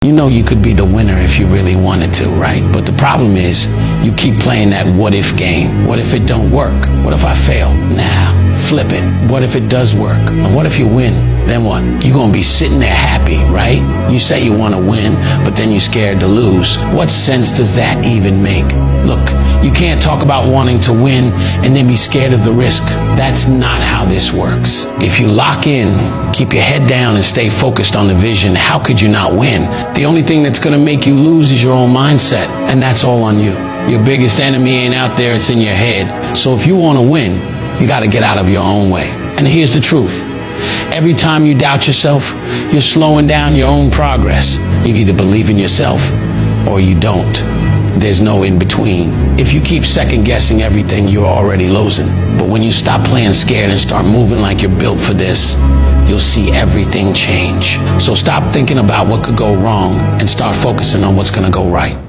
You know you could be the winner if you really wanted to, right? But the problem is you keep playing that what if game. What if it don't work? What if I fail? Nah, flip it. What if it does work? And what if you win? Then what? You're gonna be sitting there happy, right? You say you wanna win, but then you're scared to lose. What sense does that even make? Look, you can't talk about wanting to win and then be scared of the risk. That's not how this works. If you lock in, keep your head down and stay focused on the vision, how could you not win? The only thing that's gonna make you lose is your own mindset, and that's all on you. Your biggest enemy ain't out there, it's in your head. So if you wanna win, you gotta get out of your own way. And here's the truth. Every time you doubt yourself, you're slowing down your own progress. You either believe in yourself or you don't. There's no in between. If you keep second guessing everything, you're already losing. But when you stop playing scared and start moving like you're built for this, you'll see everything change. So stop thinking about what could go wrong and start focusing on what's gonna go right.